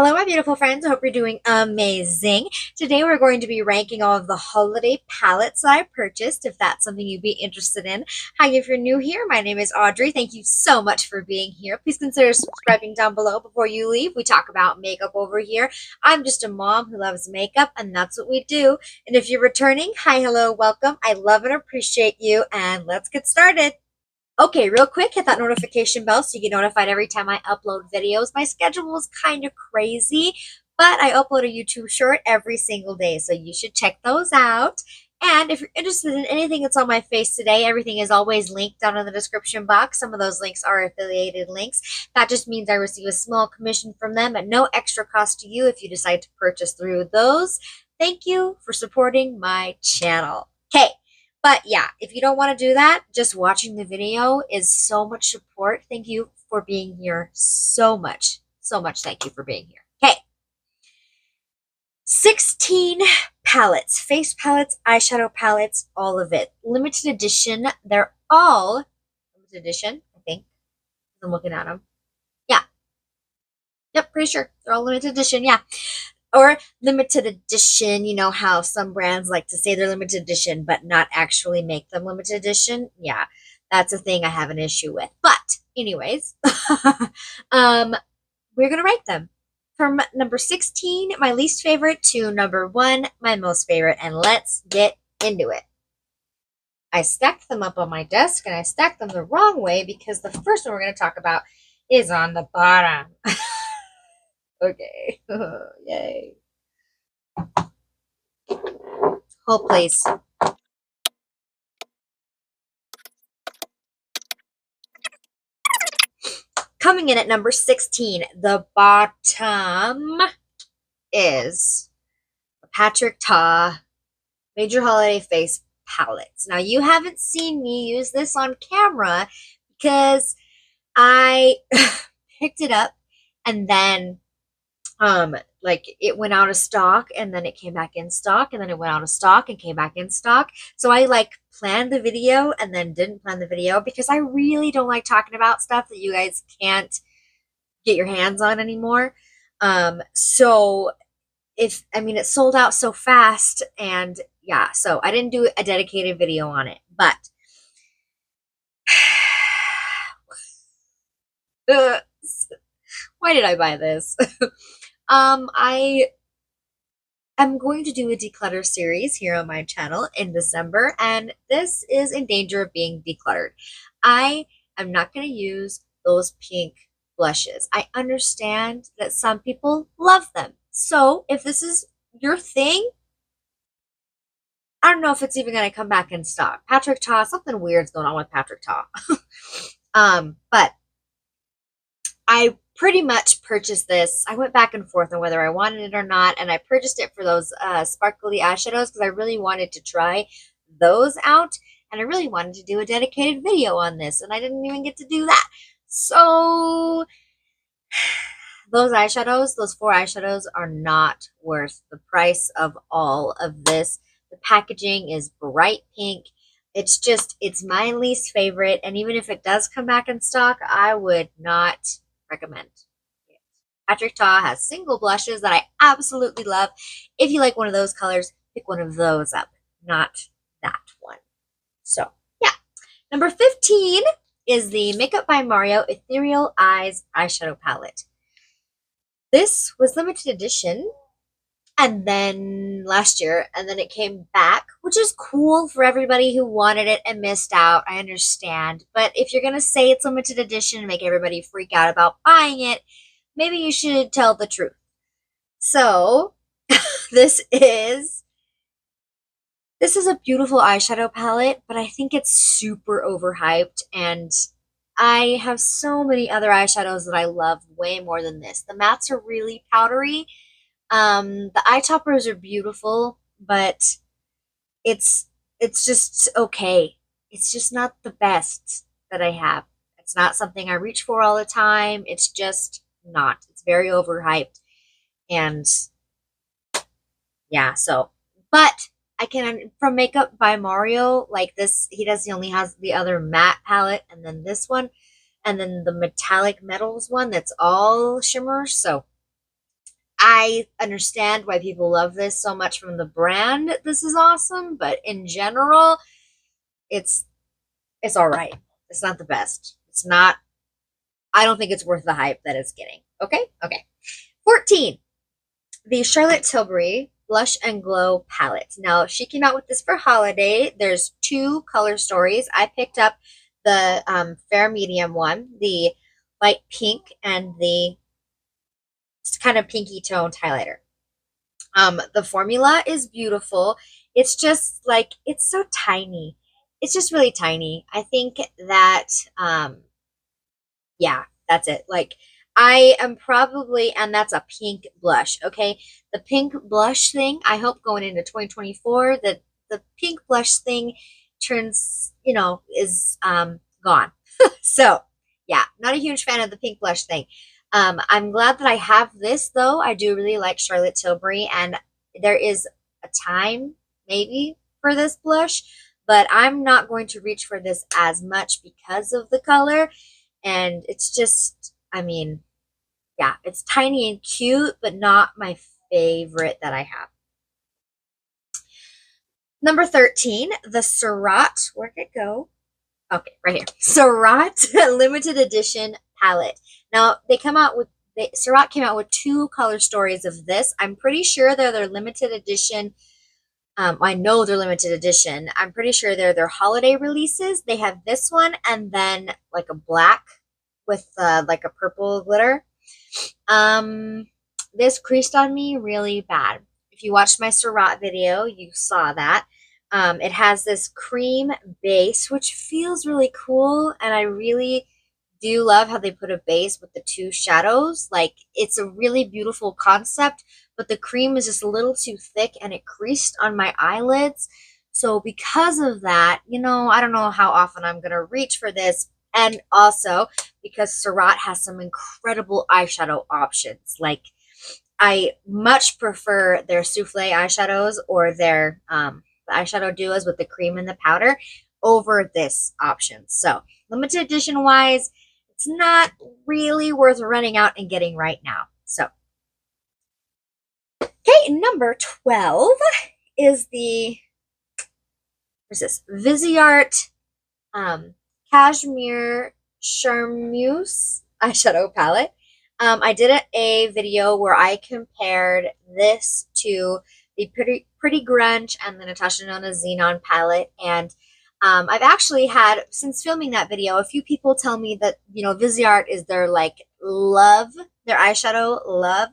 Hello, my beautiful friends. I hope you're doing amazing. Today, we're going to be ranking all of the holiday palettes that I purchased, if that's something you'd be interested in. Hi, if you're new here, my name is Audrey. Thank you so much for being here. Please consider subscribing down below before you leave. We talk about makeup over here. I'm just a mom who loves makeup, and that's what we do. And if you're returning, hi, hello, welcome. I love and appreciate you, and let's get started. Okay, real quick, hit that notification bell so you get notified every time I upload videos. My schedule is kind of crazy, but I upload a YouTube short every single day, so you should check those out. And if you're interested in anything that's on my face today, everything is always linked down in the description box. Some of those links are affiliated links. That just means I receive a small commission from them at no extra cost to you if you decide to purchase through those. Thank you for supporting my channel. Okay. But yeah, if you don't want to do that, just watching the video is so much support. Thank you for being here so much. So much thank you for being here. Okay. 16 palettes, face palettes, eyeshadow palettes, all of it. Limited edition. They're all limited edition, I think. I'm looking at them. Yeah. Yep, pretty sure. They're all limited edition. Yeah. Or limited edition, you know how some brands like to say they're limited edition but not actually make them limited edition. Yeah, that's a thing I have an issue with. But anyways, we're gonna rank them from number 16, my least favorite, to number 1, my most favorite, and let's get into it. I stacked them up on my desk, and I stacked them the wrong way because the first one we're going to talk about is on the bottom. Okay. Yay. Whole place. Coming in at number 16, the bottom is Patrick Ta Major Holiday Face Palettes. Now, you haven't seen me use this on camera because I picked it up and then like it went out of stock and then it came back in stock and then it went out of stock and came back in stock. So I like planned the video and then didn't plan the video because I really don't like talking about stuff that you guys can't get your hands on anymore. So it sold out so fast, and yeah, so I didn't do a dedicated video on it, but why did I buy this? I am going to do a declutter series here on my channel in December, and this is in danger of being decluttered. I am not going to use those pink blushes. I understand that some people love them. So if this is your thing, I don't know if it's even going to come back in stock. Patrick Ta, something weird's going on with Patrick Ta. But I pretty much purchased this. I went back and forth on whether I wanted it or not, and I purchased it for those sparkly eyeshadows because I really wanted to try those out, and I really wanted to do a dedicated video on this, and I didn't even get to do that. So those eyeshadows, those 4 eyeshadows, are not worth the price of all of this. The packaging is bright pink. It's my least favorite, and even if it does come back in stock, I would not recommend it. Patrick Ta has single blushes that I absolutely love. If you like one of those colors, pick one of those up, not that one. So yeah. Number 15 is the Makeup by Mario Ethereal Eyes Eyeshadow Palette. This was limited edition, and then last year, and then it came back, which is cool for everybody who wanted it and missed out. I understand. But if you're going to say it's limited edition and make everybody freak out about buying it, maybe you should tell the truth. So this is a beautiful eyeshadow palette, but I think it's super overhyped, and I have so many other eyeshadows that I love way more than this. The mattes are really powdery. The eye toppers are beautiful, but it's just okay. It's just not the best that I have. It's not something I reach for all the time. It's just not. It's very overhyped. And yeah, so, but I can, from Makeup by Mario, like this, he only has the other matte palette, and then this one, and then the metallic metals one that's all shimmers. So I understand why people love this so much from the brand. This is awesome, but in general, it's all right. It's not the best. It's not. I don't think it's worth the hype that it's getting. Okay, okay. 14, the Charlotte Tilbury Blush and Glow palette. Now she came out with this for holiday. There's 2 color stories. I picked up the fair medium one, the light pink, and the kind of pinky toned highlighter. The formula is beautiful. It's just like, it's so tiny. It's just really tiny. I think that, yeah, that's it. Like, I am probably, and that's a pink blush, okay? The pink blush thing, I hope going into 2024 that the pink blush thing turns, is gone. So, yeah, not a huge fan of the pink blush thing. I'm glad that I have this, though. I do really like Charlotte Tilbury, and there is a time, maybe, for this blush, but I'm not going to reach for this as much because of the color, and it's just, I mean, yeah, it's tiny and cute, but not my favorite that I have. Number 13, the Surratt, where'd it go? Okay, right here. Surratt limited edition palette. Now, Surratt came out with 2 color stories of this. I'm pretty sure they're their limited edition. I know they're limited edition. I'm pretty sure they're their holiday releases. They have this one and then like a black with like a purple glitter. This creased on me really bad. If you watched my Surratt video, you saw that. It has this cream base, which feels really cool, and I really do love how they put a base with the 2 shadows. Like, it's a really beautiful concept, but the cream is just a little too thick, and it creased on my eyelids. So because of that, I don't know how often I'm going to reach for this. And also because Surratt has some incredible eyeshadow options. Like, I much prefer their souffle eyeshadows or their the eyeshadow duos with the cream and the powder over this option. So limited edition wise, it's not really worth running out and getting right now. So, okay, number 12 is the, what's this? Viseart Cashmere Charmeuse eyeshadow palette. I did a video where I compared this to the Pretty Grunge and the Natasha Denona Xenon palette, and I've actually had, since filming that video, a few people tell me that, Viseart is their, like, love, their eyeshadow love.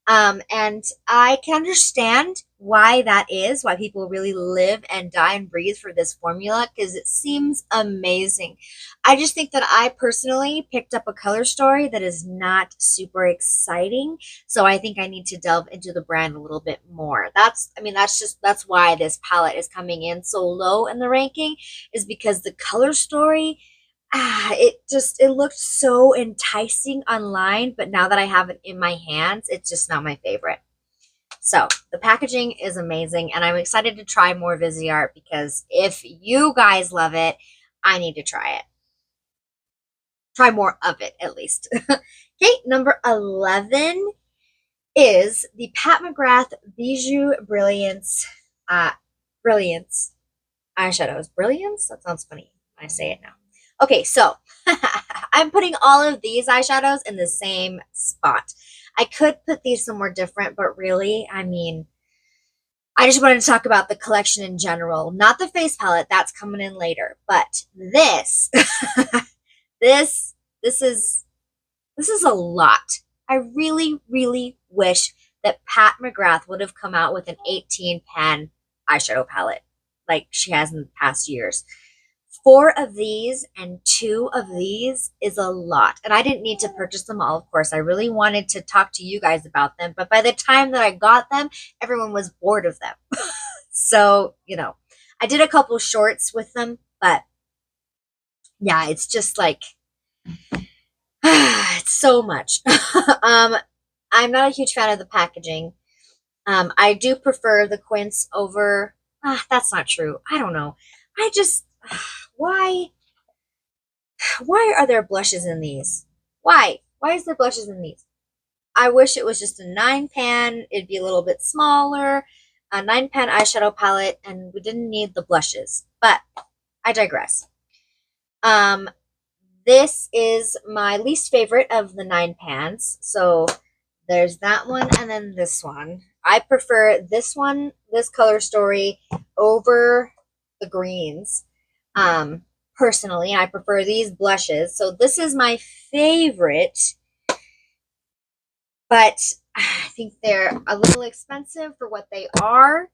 And I can understand why that is, why people really live and die and breathe for this formula, because it seems amazing. I just think that I personally picked up a color story that is not super exciting, so I think I need to delve into the brand a little bit more. That's why this palette is coming in so low in the ranking, is because the color story, it looked so enticing online, but now that I have it in my hands, it's just not my favorite. So the packaging is amazing, and I'm excited to try more Viseart, because if you guys love it, I need to try it. Try more of it, at least. Okay, number 11 is the Pat McGrath Bijou Brilliance eyeshadows. Brilliance? That sounds funny when I say it now. Okay, so I'm putting all of these eyeshadows in the same spot. I could put these somewhere different, but really, I mean, I just wanted to talk about the collection in general, not the face palette. That's coming in later. But this, this is a lot. I really, really wish that Pat McGrath would have come out with an 18 pan eyeshadow palette like she has in the past years. 4 of these and 2 of these is a lot. And I didn't need to purchase them all, of course. I really wanted to talk to you guys about them. But by the time that I got them, everyone was bored of them. So, I did a couple shorts with them. But yeah, it's just like, it's so much. I'm not a huge fan of the packaging. I do prefer the Quince over, that's not true. I don't know. I just, why are there blushes in these? Why is there blushes in these? I wish it was just a 9-pan. It'd be a little bit smaller, a 9-pan eyeshadow palette, and we didn't need the blushes. But I digress. This is my least favorite of the 9-pans. So there's that one, and then this one. I prefer this one, this color story, over the greens. Personally, I prefer these blushes. So this is my favorite, but I think they're a little expensive for what they are.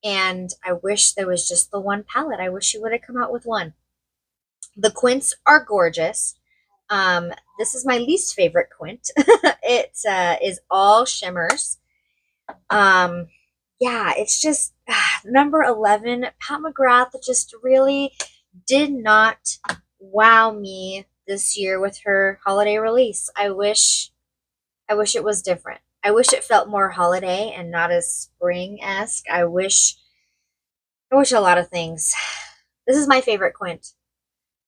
And I wish there was just the one palette. I wish you would have come out with one. The quints are gorgeous. This is my least favorite quint. It is all shimmers. Yeah, it's just number 11. Pat McGrath just really did not wow me this year with her holiday release. I wish it was different. I wish it felt more holiday and not as spring-esque. I wish a lot of things. This is my favorite quint.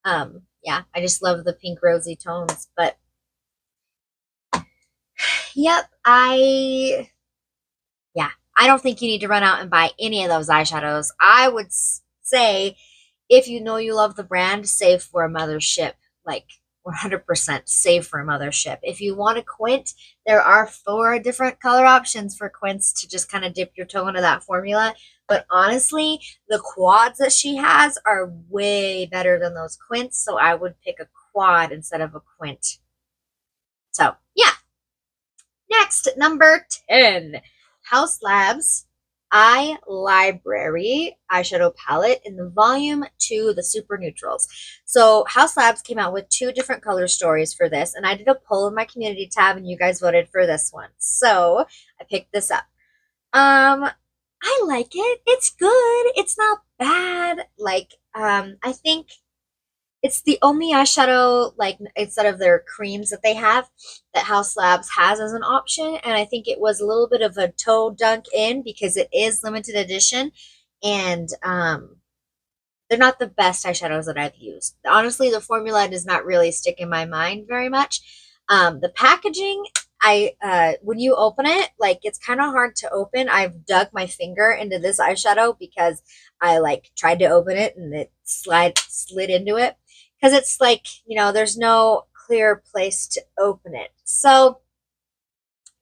Yeah, I just love the pink rosy tones, but yep, I don't think you need to run out and buy any of those eyeshadows. I would say if you know you love the brand, save for a mothership, like 100% save for a mothership. If you want a quint, there are 4 different color options for quints to just kind of dip your toe into that formula. But honestly, the quads that she has are way better than those quints, so I would pick a quad instead of a quint. So, yeah. Next, number 10. Haus Labs Eye Library eyeshadow palette in the volume 2, the super neutrals. So Haus Labs came out with 2 different color stories for this, and I did a poll in my community tab, and you guys voted for this one. So I picked this up. I like it. It's good. It's not bad. Like, I think it's the only eyeshadow, like, instead of their creams that they have, that Haus Labs has as an option. And I think it was a little bit of a toe dunk in because it is limited edition. And they're not the best eyeshadows that I've used. Honestly, the formula does not really stick in my mind very much. The packaging, when you open it, like, it's kind of hard to open. I've dug my finger into this eyeshadow because I like tried to open it and it slid into it. Because it's like, there's no clear place to open it. So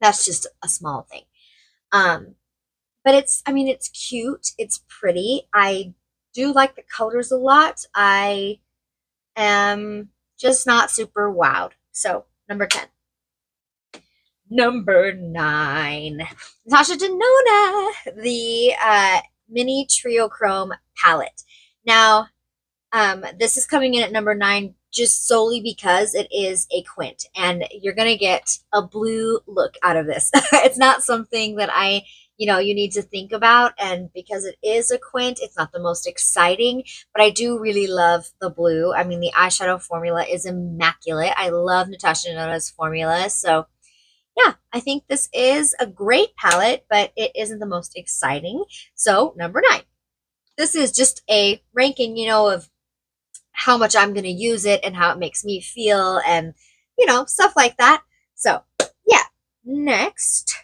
that's just a small thing. But it's cute. It's pretty. I do like the colors a lot. I am just not super wowed. So number 10. Number 9. Natasha Denona, the mini Triclone palette. Now, this is coming in at number 9 just solely because it is a quint, and you're going to get a blue look out of this. It's not something that you need to think about, and because it is a quint, it's not the most exciting, but I do really love the blue. I mean, the eyeshadow formula is immaculate. I love Natasha Denona's formula, so yeah, I think this is a great palette, but it isn't the most exciting. So number 9. This is just a ranking, of how much I'm going to use it and how it makes me feel and, stuff like that. So, yeah. Next,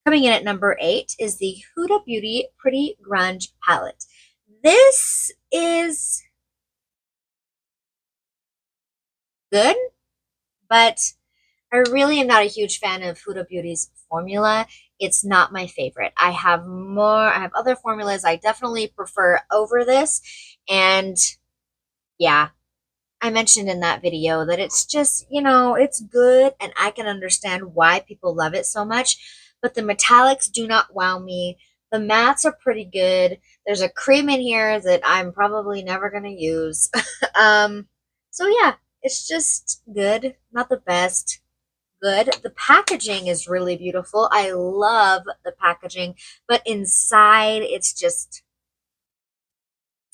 coming in at number 8 is the Huda Beauty Pretty Grunge palette. This is good, but I really am not a huge fan of Huda Beauty's formula. It's not my favorite. I have other formulas I definitely prefer over this. And yeah, I mentioned in that video that it's just, it's good and I can understand why people love it so much, but the metallics do not wow me. The mattes are pretty good. There's a cream in here that I'm probably never going to use. So yeah, it's just good. Not the best. Good. The packaging is really beautiful. I love the packaging, but inside it's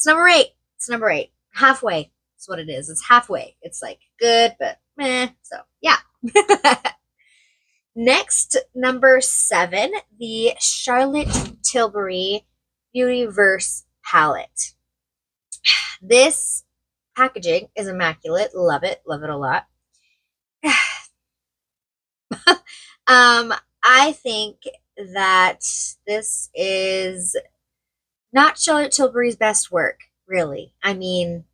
number 8. It's number 8. Halfway. That's what it is. It's halfway. It's like good, but meh. So yeah. Next, number 7, the Charlotte Tilbury Beautyverse palette. This packaging is immaculate. Love it. Love it a lot. I think that this is not Charlotte Tilbury's best work, really. I mean,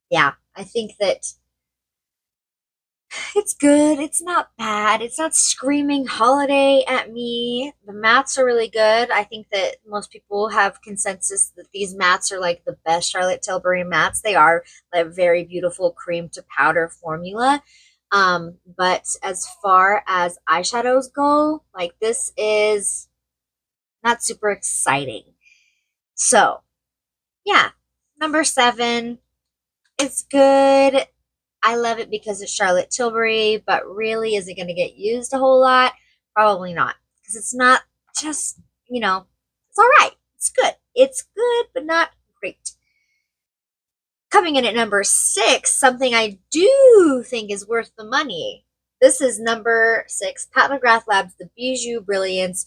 yeah, I think that it's good. It's not bad. It's not screaming holiday at me. The mattes are really good. I think that most people have consensus that these mattes are like the best Charlotte Tilbury mattes. They are a very beautiful cream to powder formula. But as far as eyeshadows go, like this is not super exciting. So, yeah, number 7. It's good. I love it because it's Charlotte Tilbury, but really, is it going to get used a whole lot? Probably not. Because it's not just, it's all right. It's good. It's good, but not great. Coming in at number 6, something I do think is worth the money. This is number 6, Pat McGrath Labs, the Bijou Brilliance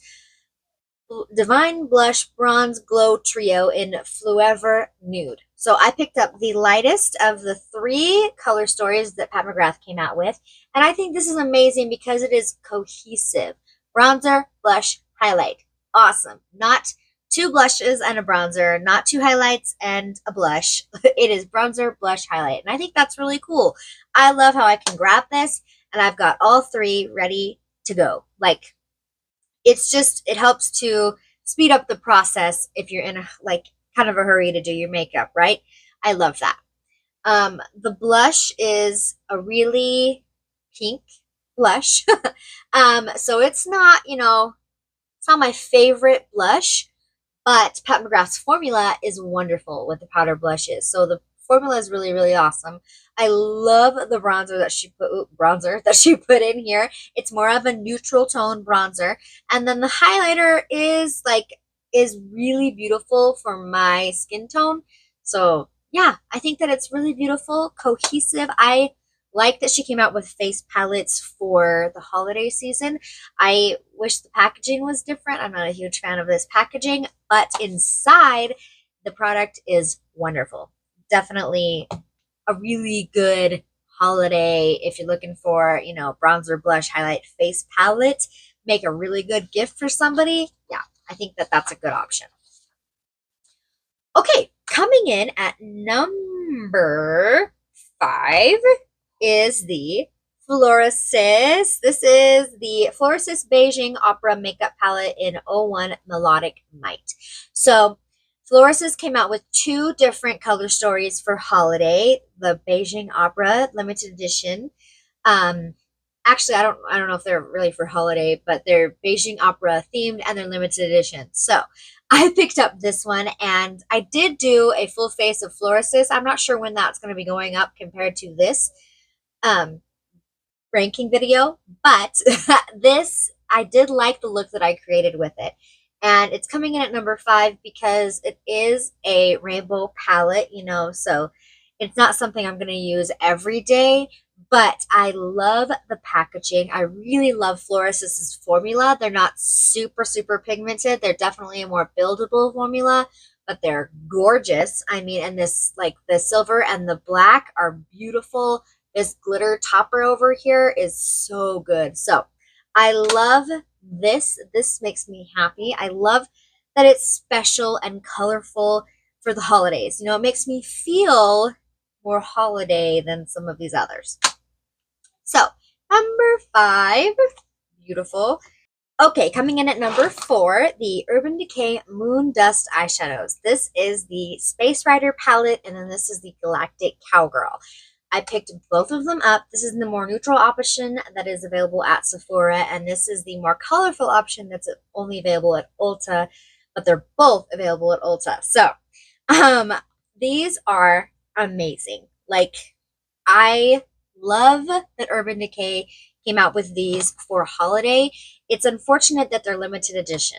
Divine Blush Bronze Glow Trio in Forever Nude. So I picked up the lightest of the 3 color stories that Pat McGrath came out with. And I think this is amazing because it is cohesive. Bronzer, blush, highlight. Awesome. Not 2 blushes and a bronzer, not 2 highlights and a blush. It is bronzer, blush, highlight. And I think that's really cool. I love how I can grab this and I've got all 3 ready to go. Like, it's just, it helps to speed up the process if you're in a, kind of a hurry to do your makeup, right? I love that. The blush is a really pink blush. So it's not, it's not my favorite blush, but Pat McGrath's formula is wonderful with the powder blushes. So the formula is really, really awesome. I love the bronzer that she put in here. It's more of a neutral tone bronzer. And then the highlighter is really beautiful for my skin tone. So yeah, I think that it's really beautiful, cohesive. I like that she came out with face palettes for the holiday season. I wish the packaging was different. I'm not a huge fan of this packaging, but inside the product is wonderful. Definitely a really good holiday if you're looking for, bronzer, blush, highlight, face palette. Make a really good gift for somebody. Yeah, I think that that's a good option. Okay, coming in at number 5 is the Florasis. This is the Florasis Beijing Opera Makeup Palette in 01 Melodic Might. So Florasis came out with 2 different color stories for holiday. The Beijing Opera limited edition. Actually, I don't know if they're really for holiday, but they're Beijing Opera themed and they're limited edition. So I picked up this one and I did do a full face of Florasis. I'm not sure when that's going to be going up compared to this ranking video, but this, I did like the look that I created with it. And it's coming in at number 5 because it is a rainbow palette, so it's not something I'm going to use every day, but I love the packaging. I really love Florasis' formula. They're not super, super pigmented. They're definitely a more buildable formula, but they're gorgeous. I mean, and this, the silver and the black are beautiful. This glitter topper over here is so good. So I love this. This makes me happy. I love that it's special and colorful for the holidays. It makes me feel more holiday than some of these others. So number 5, beautiful. Okay, coming in at number 4, the Urban Decay Moon Dust eyeshadows. This is the Space Rider palette, and then this is the Galactic Cowgirl. I picked both of them up. This is the more neutral option that is available at Sephora, and this is the more colorful option that's only available at Ulta, but they're both available at Ulta. So, these are amazing. I love that Urban Decay came out with these for holiday. It's unfortunate that they're limited edition.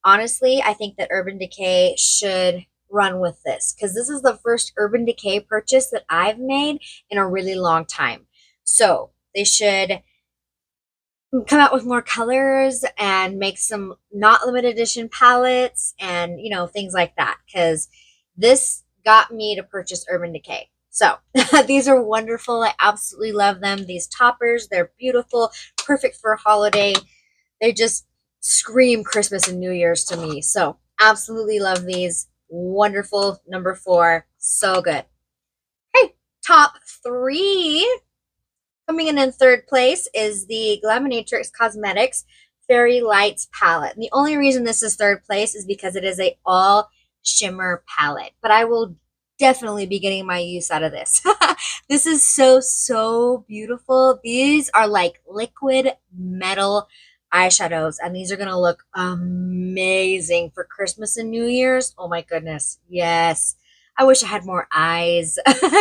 Honestly, I think that Urban Decay should run with this because this is the first Urban Decay purchase that I've made in a really long time. So they should come out with more colors and make some not limited edition palettes and things like that, because this got me to purchase Urban Decay. So these are wonderful. I absolutely love them. These toppers, they're beautiful, perfect for a holiday. They just scream Christmas and New Year's to me. So absolutely love these. Wonderful. Number 4. So good. Hey, top 3. Coming in third place is the Glaminatrix Cosmetics Fairy Lights palette. And the only reason this is third place is because it is a all shimmer palette. But I will definitely be getting my use out of this. This is so beautiful. These are like liquid metal eyeshadows, and these are going to look amazing for Christmas and New Year's. Oh my goodness. Yes. I wish I had more eyes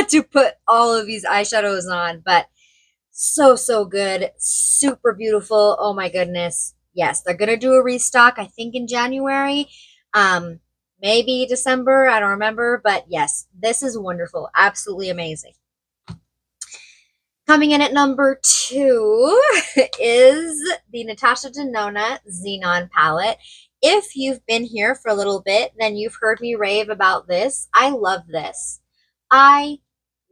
to put all of these eyeshadows on, but so good. Super beautiful. Oh my goodness. Yes, they're gonna do a restock, I think in January. Maybe December, I don't remember, but yes, this is wonderful. Absolutely amazing. Coming in at number 2 is the Natasha Denona Xenon palette. If you've been here for a little bit, then you've heard me rave about this. I love this. I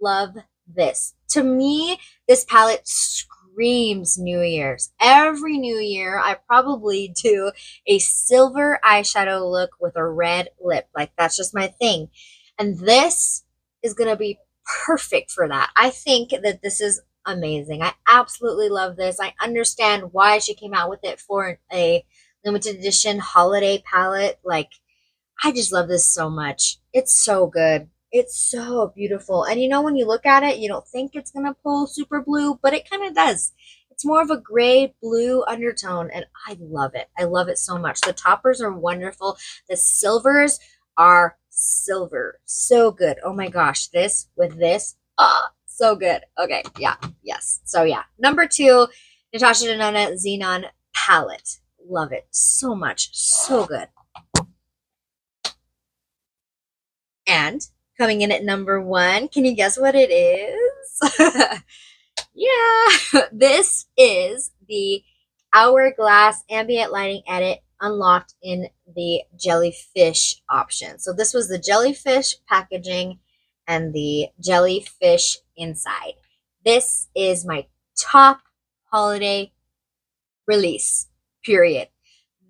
love this. To me, this palette screams New Year's. Every New Year, I probably do a silver eyeshadow look with a red lip. Like, that's just my thing. And this is going to be perfect for that. I think that this is amazing. I absolutely love this. I understand why she came out with it for a limited edition holiday palette. Like, I just love this so much. It's so good. It's so beautiful. And you know, when you look at it, you don't think it's going to pull super blue, but it kind of does. It's more of a gray blue undertone, and I love it. I love it so much. The toppers are wonderful. The silvers are silver. So good. Oh my gosh. This with this. So good. Okay. Yeah. Yes. So yeah. Number 2, Natasha Denona Xenon palette. Love it so much. So good. And coming in at number 1, can you guess what it is? Yeah, this is the Hourglass Ambient Lighting Edit unlocked in the jellyfish option. So this was the jellyfish packaging and the jellyfish inside. This is my top holiday release, period.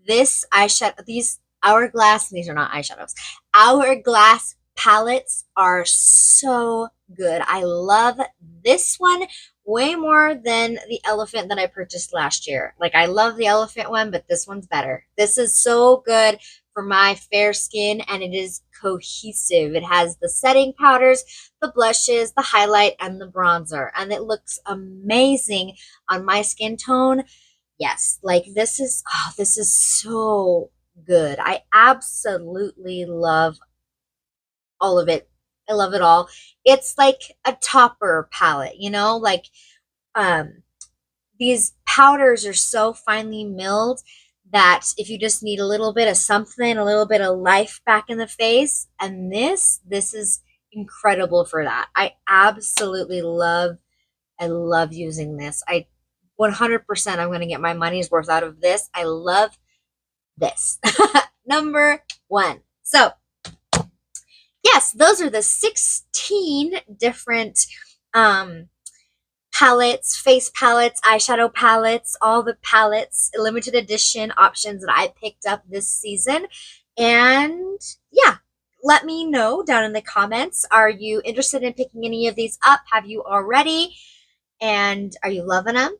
This eyeshadow, these Hourglass, these are not eyeshadows, Hourglass palettes are so good. I love this one way more than the elephant that I purchased last year. Like, I love the elephant one, but this one's better. This is so good for my fair skin, and it is cohesive. It has the setting powders, the blushes, the highlight, and the bronzer, and it looks amazing on my skin tone. Yes, like this is so good. I absolutely love all of it. I love it all. It's like a topper palette, you know, like um these powders are so finely milled that if you just need a little bit of something, a little bit of life back in the face, and this is incredible for that. I love using this. I 100% I'm going to get my money's worth out of this. I love this. Number 1. So, yes, those are the 16 different palettes, face palettes, eyeshadow palettes, all the palettes, limited edition options that I picked up this season. And yeah, let me know down in the comments. Are you interested in picking any of these up? Have you already? And are you loving them?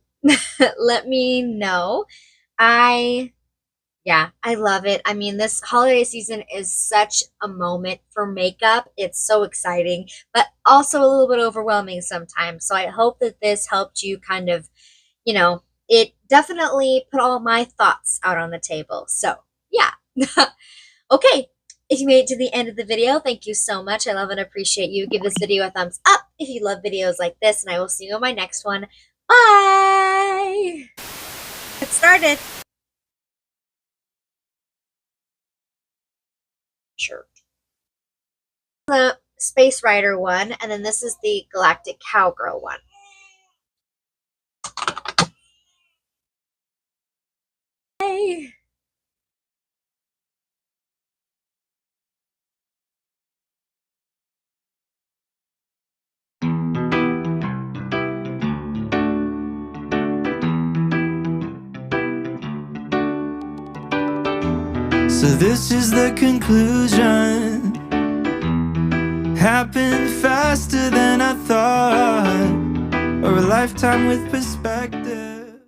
Let me know. Yeah, I love it. I mean, this holiday season is such a moment for makeup. It's so exciting, but also a little bit overwhelming sometimes. So I hope that this helped you kind of, you know, it definitely put all my thoughts out on the table. So yeah. Okay. If you made it to the end of the video, thank you so much. I love and appreciate you. Give this video a thumbs up if you love videos like this, and I will see you in my next one. Bye! Get started. Shirt. The Space Rider one, and then this is the Galactic Cowgirl one. Bye! So this is the conclusion. Happened faster than I thought, or a lifetime with perspective.